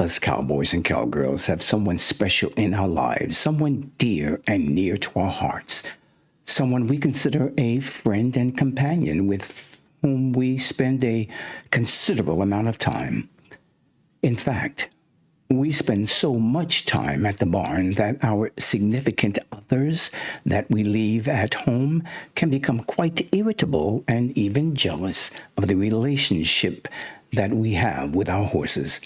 us cowboys and cowgirls have someone special in our lives, someone dear and near to our hearts, someone we consider a friend and companion with whom we spend a considerable amount of time. In fact, we spend so much time at the barn that our significant others that we leave at home can become quite irritable and even jealous of the relationship that we have with our horses.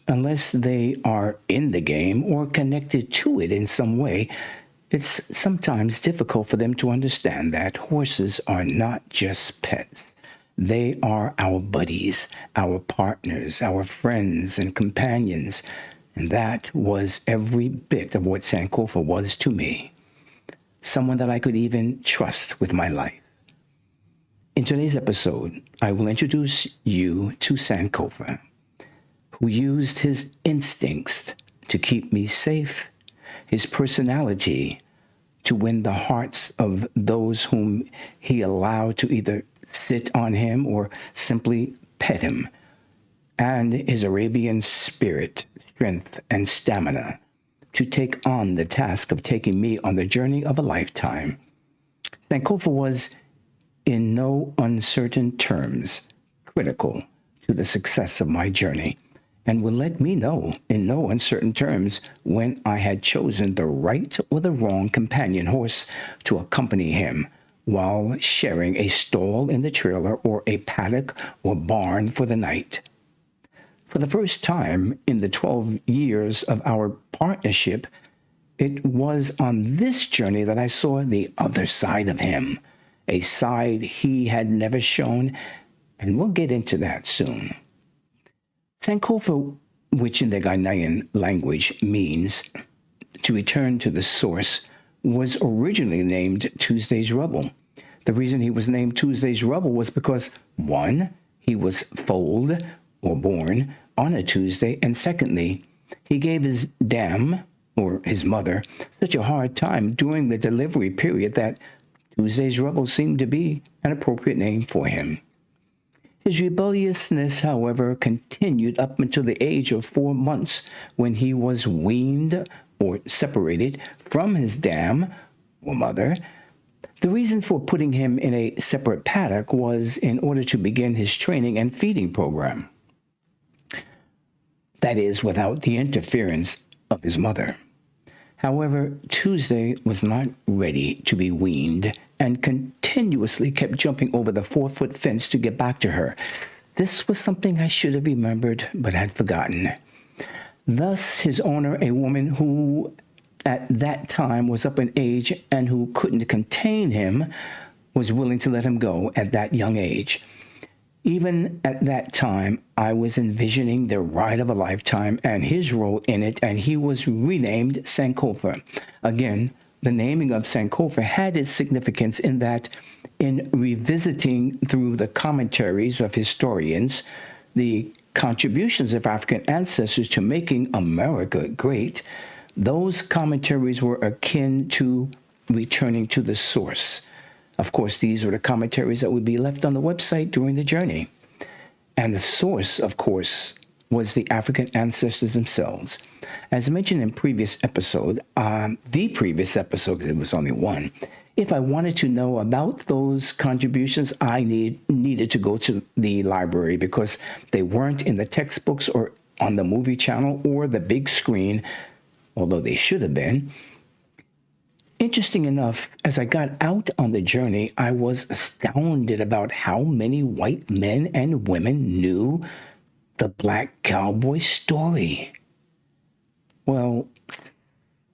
Unless they are in the game or connected to it in some way, it's sometimes difficult for them to understand that horses are not just pets. They are our buddies, our partners, our friends and companions, and that was every bit of what Sankofa was to me. Someone that I could even trust with my life. In today's episode, I will introduce you to Sankofa, who used his instincts to keep me safe, his personality to win the hearts of those whom he allowed to either sit on him or simply pet him, and his Arabian spirit, strength, and stamina to take on the task of taking me on the journey of a lifetime. Sankofa was, in no uncertain terms, critical to the success of my journey, and would let me know in no uncertain terms when I had chosen the right or the wrong companion horse to accompany him while sharing a stall in the trailer or a paddock or barn for the night. For the first time in the 12 years of our partnership, it was on this journey that I saw the other side of him, a side he had never shown, and we'll get into that soon. Sankofa, which in the Ghanaian language means to return to the source, was originally named Tuesday's Rebel. The reason he was named Tuesday's Rebel was because, one, he was foaled or born on a Tuesday, and secondly, he gave his dam, or his mother, such a hard time during the delivery period that Tuesday's Rebel seemed to be an appropriate name for him. His rebelliousness, however, continued up until the age of 4 months when he was weaned or separated from his dam or mother. The reason for putting him in a separate paddock was in order to begin his training and feeding program. That is, without the interference of his mother. However, Tuesday was not ready to be weaned and continuously kept jumping over the 4-foot fence to get back to her. This was something I should have remembered but had forgotten. Thus, his owner, a woman who at that time was up in age and who couldn't contain him, was willing to let him go at that young age. Even at that time, I was envisioning the ride of a lifetime and his role in it, and he was renamed Sankofa. Again, the naming of Sankofa had its significance in that, in revisiting through the commentaries of historians, the contributions of African ancestors to making America great, those commentaries were akin to returning to the source. Of course, these were the commentaries that would be left on the website during the journey. And the source, of course, was the African ancestors themselves. As mentioned in previous episode, the previous episode, because it was only one, if I wanted to know about those contributions, I needed to go to the library because they weren't in the textbooks or on the movie channel or the big screen, although they should have been. Interesting enough, as I got out on the journey, I was astounded about how many white men and women knew the Black Cowboy story. Well,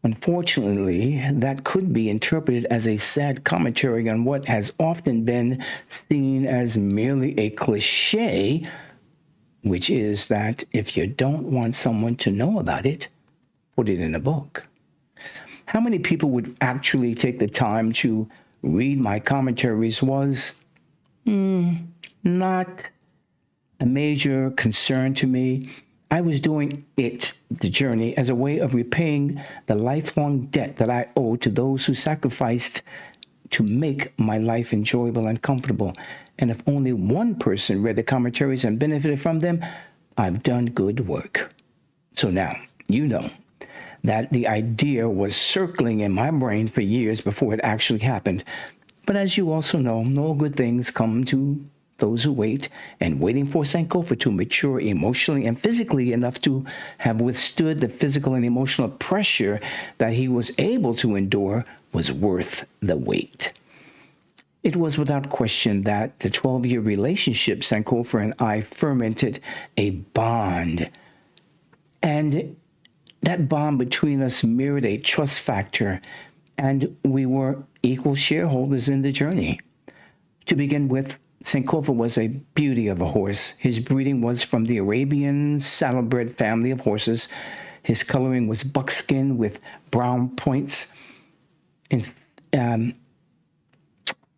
unfortunately, that could be interpreted as a sad commentary on what has often been seen as merely a cliche, which is that if you don't want someone to know about it, put it in a book. How many people would actually take the time to read my commentaries was not a major concern to me. I was doing the journey, as a way of repaying the lifelong debt that I owe to those who sacrificed to make my life enjoyable and comfortable. And if only one person read the commentaries and benefited from them, I've done good work. So now, you know that the idea was circling in my brain for years before it actually happened. But as you also know, no good things come to those who wait, and waiting for Sankofa to mature emotionally and physically enough to have withstood the physical and emotional pressure that he was able to endure was worth the wait. It was without question that the 12-year relationship, Sankofa and I fermented a bond. And that bond between us mirrored a trust factor, and we were equal shareholders in the journey. To begin with, Sankofa was a beauty of a horse. His breeding was from the Arabian saddlebred family of horses. His coloring was buckskin with brown points. In, um,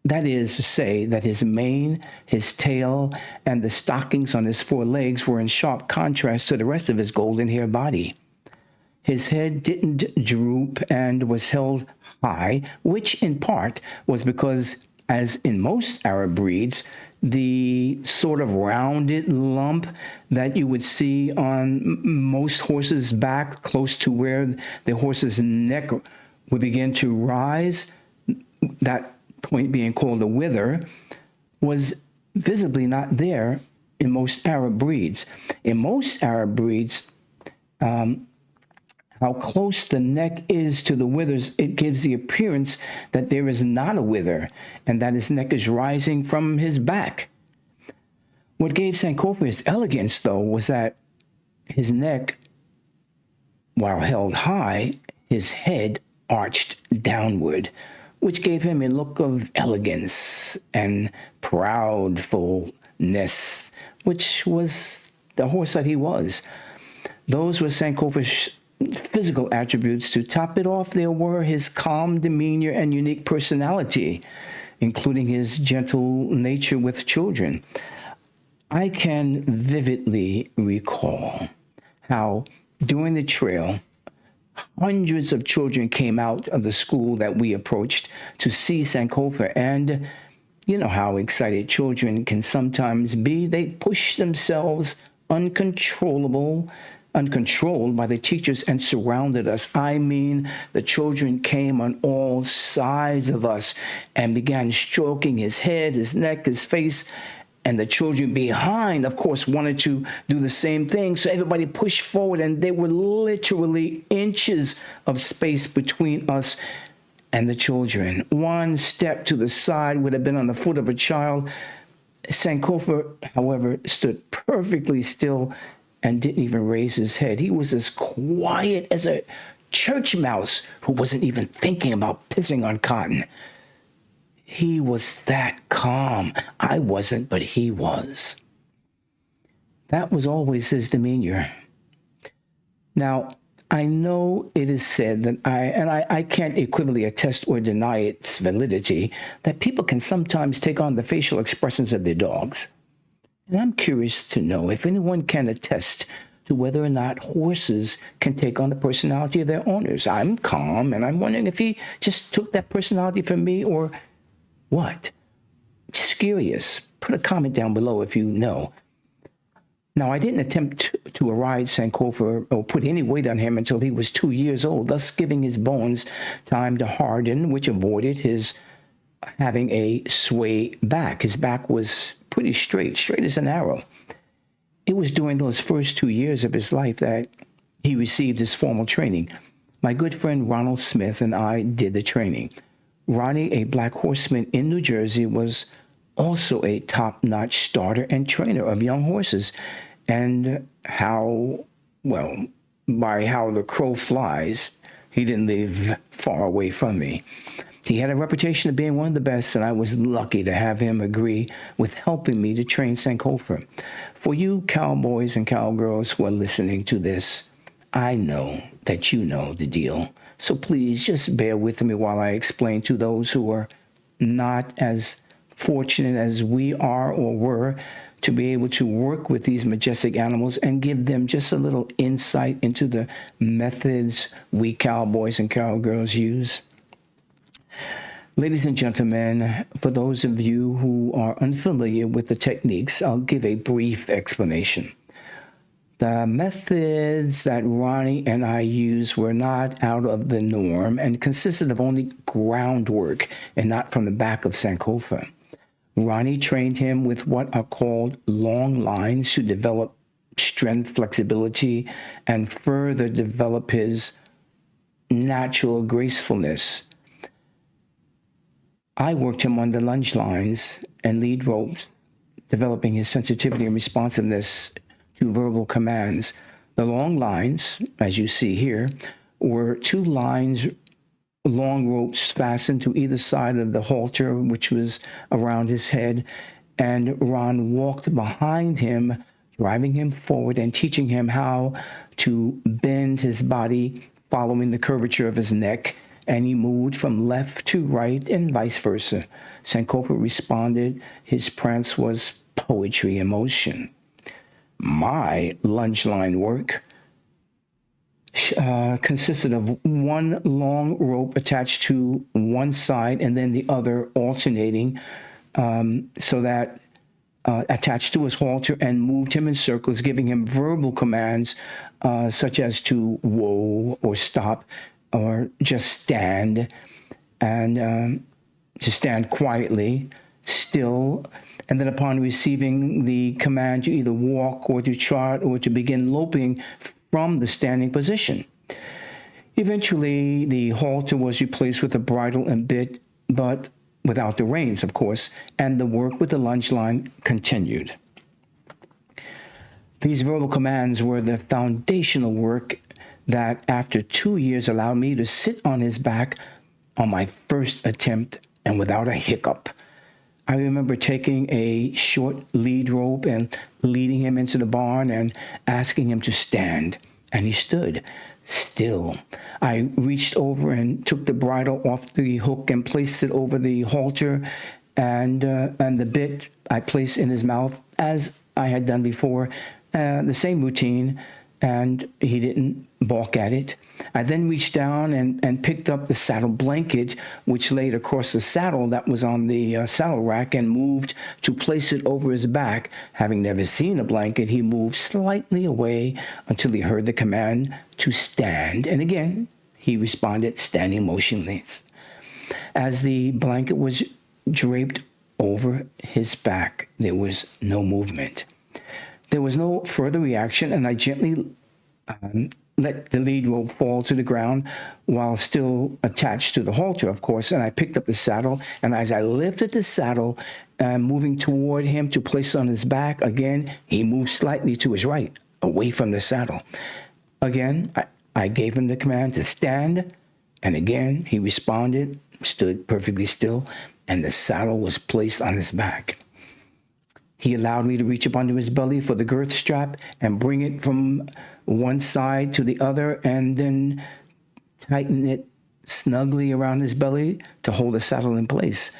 that is to say that his mane, his tail, and the stockings on his four legs were in sharp contrast to the rest of his golden hair body. His head didn't droop and was held high, which in part was because, as in most Arab breeds, the sort of rounded lump that you would see on most horses' back, close to where the horse's neck would begin to rise, that point being called a wither, was visibly not there in most Arab breeds. In most Arab breeds, how close the neck is to the withers, it gives the appearance that there is not a wither and that his neck is rising from his back. What gave Sankofa his elegance, though, was that his neck, while held high, his head arched downward, which gave him a look of elegance and proudfulness, which was the horse that he was. Those were Sankofa's physical attributes. To top it off, there were his calm demeanor and unique personality, including his gentle nature with children. I can vividly recall how, during the trail, hundreds of children came out of the school that we approached to see Sankofa, and you know how excited children can sometimes be. They push themselves uncontrolled by the teachers and surrounded us. I mean, the children came on all sides of us and began stroking his head, his neck, his face. And the children behind, of course, wanted to do the same thing. So everybody pushed forward, and there were literally inches of space between us and the children. One step to the side would have been on the foot of a child. Sankofa, however, stood perfectly still and didn't even raise his head. He was as quiet as a church mouse who wasn't even thinking about pissing on cotton. He was that calm. I wasn't, but he was. That was always his demeanor. Now, I know it is said that I can't equivocally attest or deny its validity, that people can sometimes take on the facial expressions of their dogs. And I'm curious to know if anyone can attest to whether or not horses can take on the personality of their owners. I'm calm, and I'm wondering if he just took that personality from me or what? Just curious. Put a comment down below if you know. Now, I didn't attempt to ride Sankofa or put any weight on him until he was 2 years old, thus giving his bones time to harden, which avoided his having a sway back. His back was pretty straight as an arrow. It was during those first 2 years of his life that he received his formal training. My good friend Ronald Smith and I did the training. Ronnie, a black horseman in New Jersey, was also a top-notch starter and trainer of young horses. And by how the crow flies, he didn't live far away from me. He had a reputation of being one of the best, and I was lucky to have him agree with helping me to train Sankofa. For you cowboys and cowgirls who are listening to this, I know that you know the deal. So please just bear with me while I explain to those who are not as fortunate as we are or were to be able to work with these majestic animals and give them just a little insight into the methods we cowboys and cowgirls use. Ladies and gentlemen, for those of you who are unfamiliar with the techniques, I'll give a brief explanation. The methods that Ronnie and I used were not out of the norm and consisted of only groundwork and not from the back of Sankofa. Ronnie trained him with what are called long lines to develop strength, flexibility, and further develop his natural gracefulness. I worked him on the lunge lines and lead ropes, developing his sensitivity and responsiveness to verbal commands. The long lines, as you see here, were two lines, long ropes fastened to either side of the halter, which was around his head, and Ron walked behind him, driving him forward and teaching him how to bend his body following the curvature of his neck, and he moved from left to right and vice versa. Sankofa responded. His prance was poetry in motion. My lunge line work consisted of one long rope attached to one side and then the other alternating, so that attached to his halter, and moved him in circles, giving him verbal commands such as to whoa or stop or just stand, and to stand quietly, still. And then upon receiving the command to either walk or to trot or to begin loping from the standing position. Eventually, the halter was replaced with a bridle and bit, but without the reins, of course, and the work with the lunge line continued. These verbal commands were the foundational work that, after 2 years, allowed me to sit on his back on my first attempt and without a hiccup. I remember taking a short lead rope and leading him into the barn and asking him to stand, and he stood still. I reached over and took the bridle off the hook and placed it over the halter, and the bit I placed in his mouth as I had done before, the same routine, and he didn't balk at it. I then reached down and picked up the saddle blanket, which laid across the saddle that was on the saddle rack, and moved to place it over his back. Having never seen a blanket, he moved slightly away until he heard the command to stand, and again he responded, standing motionless. As the blanket was draped over his back, there was no movement. There was no further reaction, and I gently let the lead rope fall to the ground while still attached to the halter, of course, and I picked up the saddle, and as I lifted the saddle, moving toward him to place it on his back, again, he moved slightly to his right, away from the saddle. Again, I gave him the command to stand, and again, he responded, stood perfectly still, and the saddle was placed on his back. He allowed me to reach up under his belly for the girth strap and bring it from one side to the other, and then tighten it snugly around his belly to hold the saddle in place.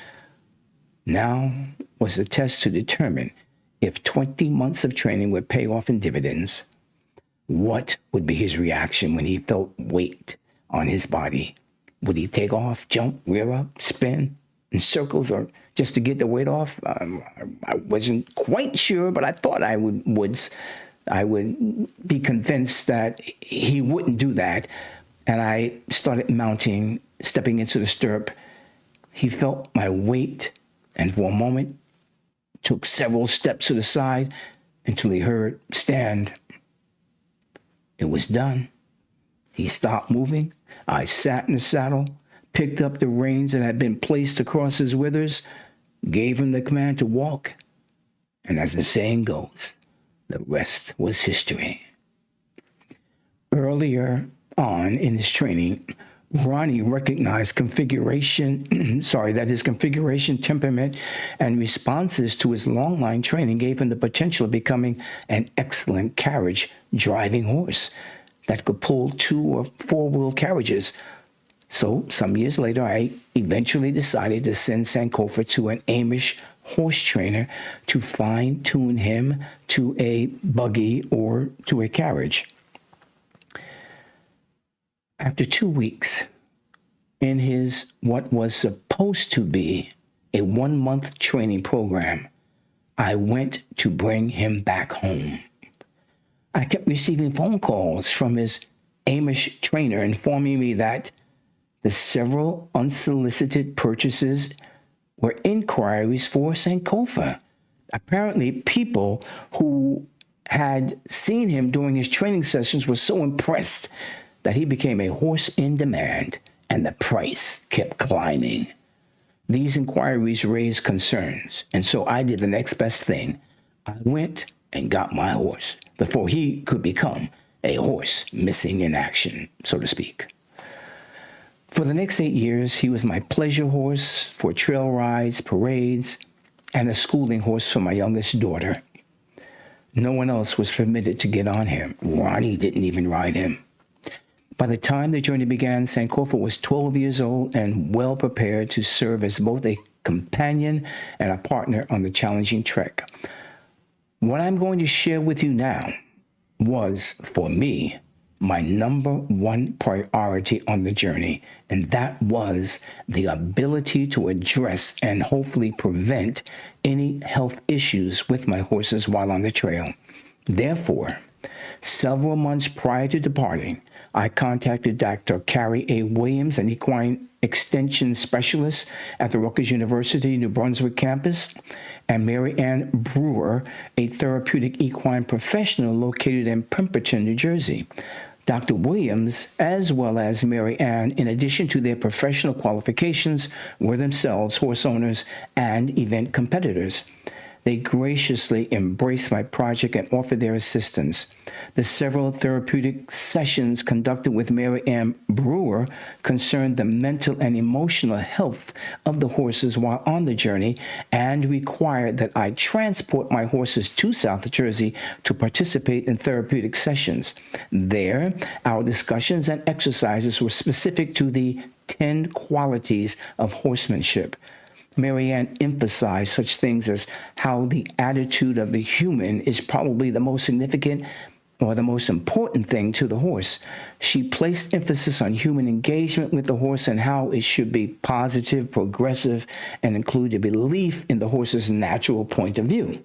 Now was the test to determine if 20 months of training would pay off in dividends. What would be his reaction when he felt weight on his body? Would he take off, jump, rear up, spin in circles, or just to get the weight off? I wasn't quite sure, but I thought I would be convinced that he wouldn't do that. And I started mounting, stepping into the stirrup. He felt my weight, and for a moment took several steps to the side until he heard stand. It was done. He stopped moving. I sat in the saddle, picked up the reins that had been placed across his withers, gave him the command to walk, and as the saying goes, the rest was history. Earlier on in his training, Ronnie recognized that his configuration, temperament, and responses to his long line training gave him the potential of becoming an excellent carriage driving horse that could pull 2 or 4-wheel carriages. So some years later, I eventually decided to send Sankofa to an Amish horse trainer to fine-tune him to a buggy or to a carriage. After 2 weeks, in his what was supposed to be a 1-month training program, I went to bring him back home. I kept receiving phone calls from his Amish trainer informing me that the several unsolicited purchases were inquiries for Sankofa. Apparently, people who had seen him during his training sessions were so impressed that he became a horse in demand, and the price kept climbing. These inquiries raised concerns, and so I did the next best thing. I went and got my horse before he could become a horse missing in action, so to speak. For the next 8 years, he was my pleasure horse for trail rides, parades, and a schooling horse for my youngest daughter. No one else was permitted to get on him. Ronnie didn't even ride him. By the time the journey began, Sankofa was 12 years old and well prepared to serve as both a companion and a partner on the challenging trek. What I'm going to share with you now was, for me, my number one priority on the journey, and that was the ability to address and hopefully prevent any health issues with my horses while on the trail. Therefore, several months prior to departing, I contacted Dr. Carrie A. Williams, an equine extension specialist at the Rutgers University New Brunswick campus, and Mary Ann Brewer, a therapeutic equine professional located in Pemberton, New Jersey. Dr. Williams, as well as Mary Ann, in addition to their professional qualifications, were themselves horse owners and event competitors. They graciously embraced my project and offered their assistance. The several therapeutic sessions conducted with Mary Ann Brewer concerned the mental and emotional health of the horses while on the journey and required that I transport my horses to South Jersey to participate in therapeutic sessions. There, our discussions and exercises were specific to the 10 qualities of horsemanship. Mary Ann emphasized such things as how the attitude of the human is probably the most significant or the most important thing to the horse. She placed emphasis on human engagement with the horse and how it should be positive, progressive, and include a belief in the horse's natural point of view.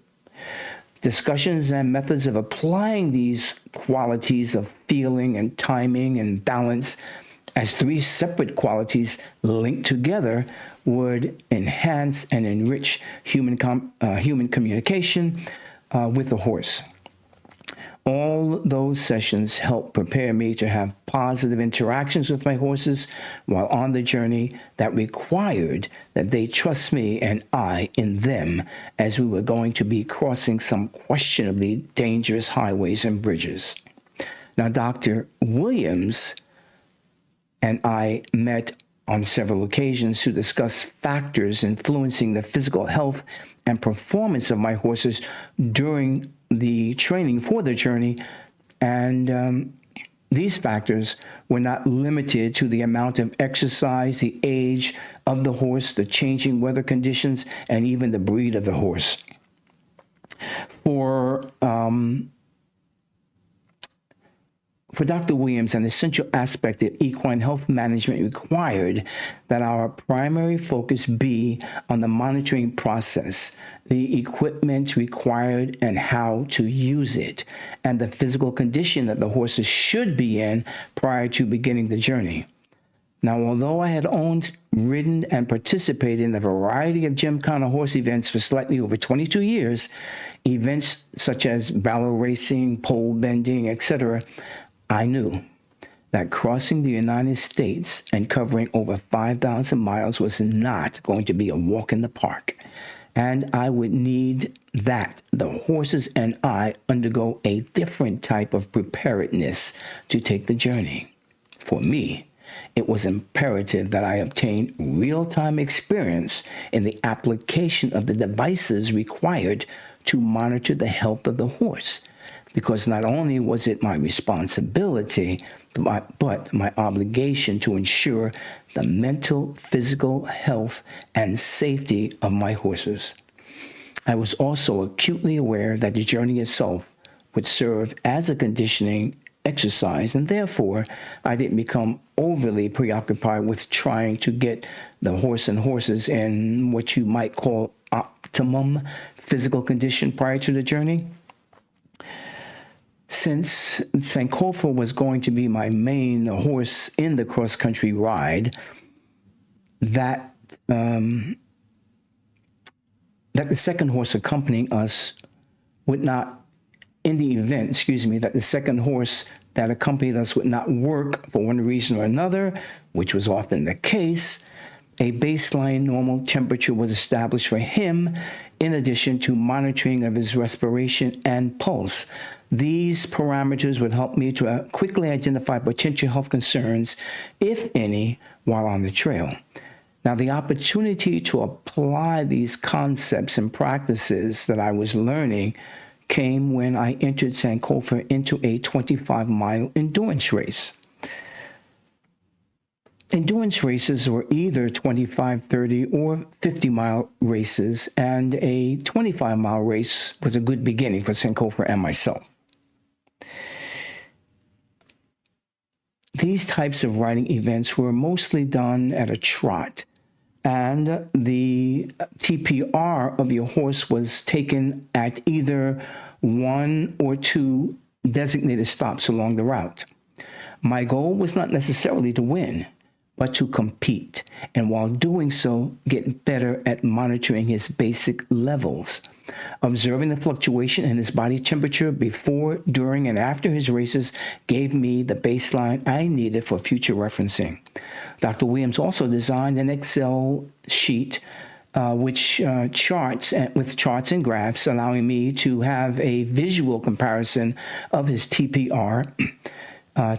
Discussions and methods of applying these qualities of feeling and timing and balance as three separate qualities linked together would enhance and enrich human communication with the horse. All those sessions helped prepare me to have positive interactions with my horses while on the journey that required that they trust me and I in them as we were going to be crossing some questionably dangerous highways and bridges. Now, Dr. Williams and I met on several occasions to discuss factors influencing the physical health and performance of my horses during the training for the journey, and these factors were not limited to the amount of exercise, the age of the horse, the changing weather conditions, and even the breed of the horse. For Dr. Williams, an essential aspect of equine health management required that our primary focus be on the monitoring process, the equipment required and how to use it, and the physical condition that the horses should be in prior to beginning the journey. Now, although I had owned, ridden, and participated in a variety of Gymkhana horse events for slightly over 22 years, events such as barrel racing, pole bending, etc., I knew that crossing the United States and covering over 5,000 miles was not going to be a walk in the park, and I would need that the horses and I undergo a different type of preparedness to take the journey. For me, it was imperative that I obtain real-time experience in the application of the devices required to monitor the health of the horse, because not only was it my responsibility, but my obligation to ensure the mental, physical health, and safety of my horses. I was also acutely aware that the journey itself would serve as a conditioning exercise, and therefore I didn't become overly preoccupied with trying to get the horse and horses in what you might call optimum physical condition prior to the journey. since Sankofa was going to be my main horse in the cross-country ride, that the second horse accompanying us would not, in the event, that the second horse that accompanied us would not work for one reason or another, which was often the case, a baseline normal temperature was established for him, in addition to monitoring of his respiration and pulse. These parameters would help me to quickly identify potential health concerns, if any, while on the trail. Now, the opportunity to apply these concepts and practices that I was learning came when I entered Sankofa into a 25-mile endurance race. Endurance races were either 25, 30, or 50-mile races, and a 25-mile race was a good beginning for Sankofa and myself. These types of riding events were mostly done at a trot, and the TPR of your horse was taken at either one or two designated stops along the route. My goal was not necessarily to win, but to compete, and while doing so, get better at monitoring his basic levels. Observing the fluctuation in his body temperature before, during, and after his races gave me the baseline I needed for future referencing. Dr. Williams also designed an Excel sheet which charts and graphs, allowing me to have a visual comparison of his TPR,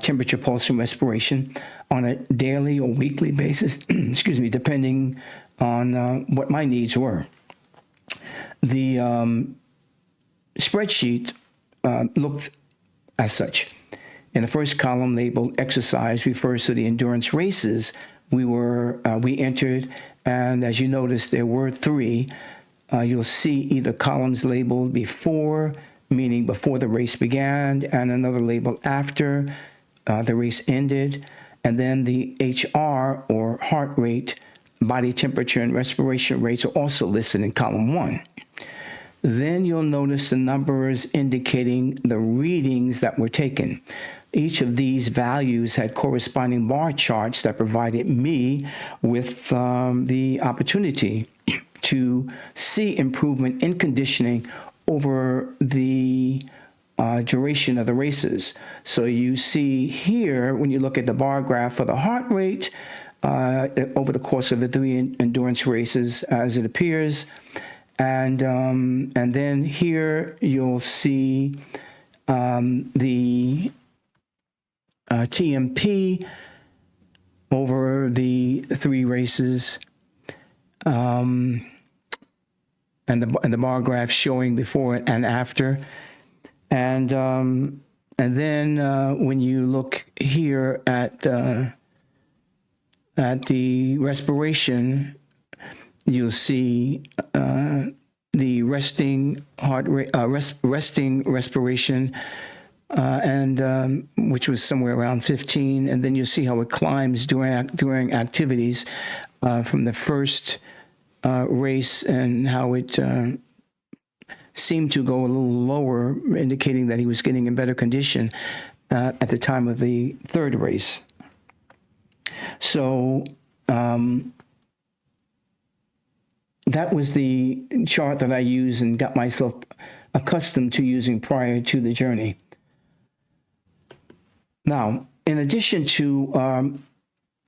temperature, pulse, and respiration, on a daily or weekly basis, depending on what my needs were. The spreadsheet looked as such. In the first column, labeled exercise, refers to the endurance races we entered, and as you notice, there were three. You'll see either columns labeled before, meaning before the race began, and another labeled after the race ended, and then the HR, or heart rate, body temperature, and respiration rates are also listed in column 1. Then you'll notice the numbers indicating the readings that were taken. Each of these values had corresponding bar charts that provided me with the opportunity to see improvement in conditioning over the duration of the races. So you see here, when you look at the bar graph for the heart rate over the course of the 3 endurance races as it appears, and then here you'll see the TMP over the 3 races, and the bar graph showing before and after, and then when you look here at the respiration, you'll see the resting heart rate, resting respiration, and which was somewhere around 15, and then you'll see how it climbs during activities from the first race, and how it seemed to go a little lower, indicating that he was getting in better condition at the time of the 3rd race. So that was the chart that I used and got myself accustomed to using prior to the journey. Now, in addition to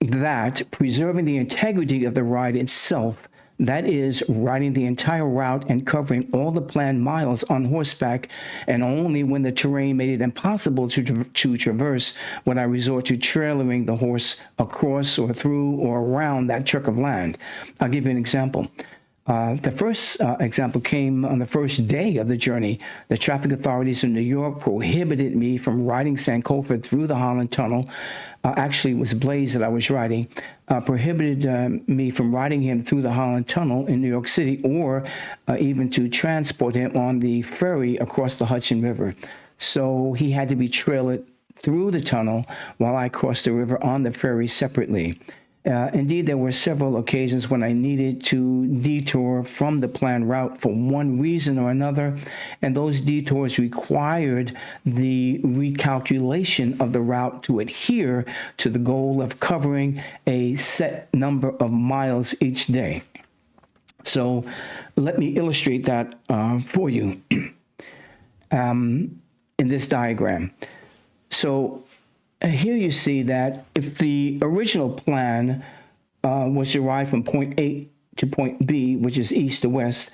that, preserving the integrity of the ride itself, that is, riding the entire route and covering all the planned miles on horseback, and only when the terrain made it impossible to traverse would I resort to trailering the horse across or through or around that tract of land. I'll give you an example. The first example came on the first day of the journey. The traffic authorities in New York prohibited me from riding Sankofa through the Holland Tunnel. Actually, it was Blaze that I was riding. Prohibited me from riding him through the Holland Tunnel in New York City, or even to transport him on the ferry across the Hudson River. So he had to be trailed through the tunnel while I crossed the river on the ferry separately. Indeed, there were several occasions when I needed to detour from the planned route for one reason or another, and those detours required the recalculation of the route to adhere to the goal of covering a set number of miles each day. So let me illustrate that for you in this diagram. So here you see that if the original plan was to ride from point A to point B, which is east to west,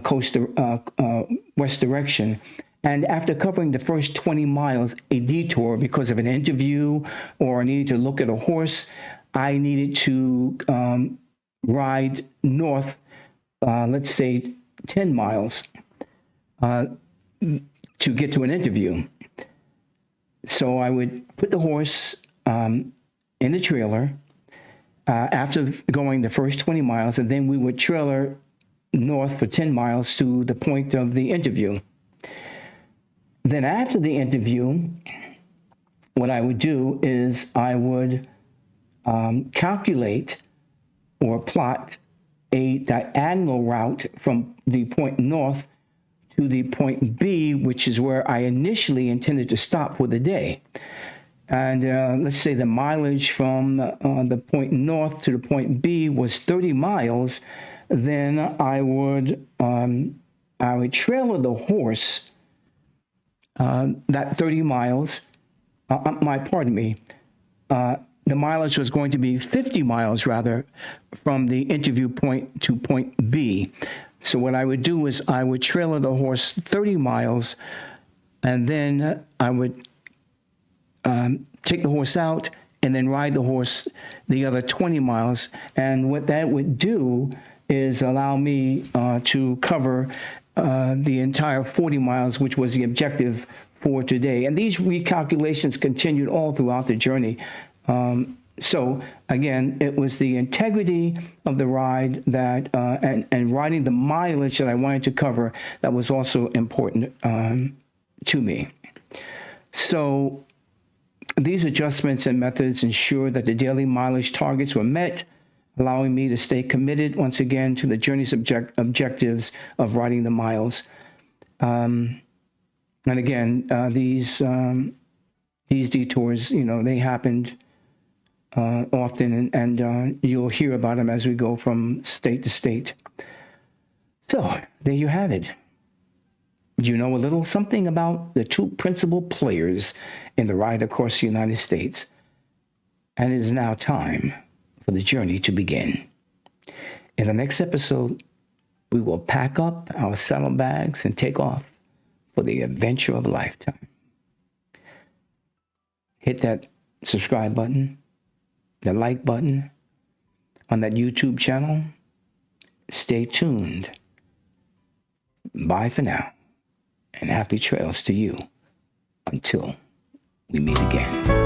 coast to west direction, and after covering the first 20 miles, a detour because of an interview or I needed to look at a horse, I needed to ride north, let's say 10 miles to get to an interview. So I would put the horse in the trailer after going the first 20 miles, and then we would trailer north for 10 miles to the point of the interview. Then after the interview, what I would do is I would calculate or plot a diagonal route from the point north to the point B, which is where I initially intended to stop for the day. And let's say the mileage from the point north to the point B was 30 miles, then I would trailer the horse that 30 miles. The mileage was going to be 50 miles rather from the interview point to point B. So what I would do is I would trailer the horse 30 miles, and then I would take the horse out and then ride the horse the other 20 miles. And what that would do is allow me to cover the entire 40 miles, which was the objective for today. And these recalculations continued all throughout the journey. So again, it was the integrity of the ride that and riding the mileage that I wanted to cover that was also important to me. So these adjustments and methods ensured that the daily mileage targets were met, allowing me to stay committed once again to the journey's objectives of riding the miles. And again, these detours, they happened often, and you'll hear about them as we go from state to state. So there you have it. You know a little something about the two principal players in the ride across the United States. And it is now time for the journey to begin. In the next episode, we will pack up our saddlebags and take off for the adventure of a lifetime. Hit that subscribe button, the like button on that YouTube channel. Stay tuned. Bye for now, and happy trails to you until we meet again.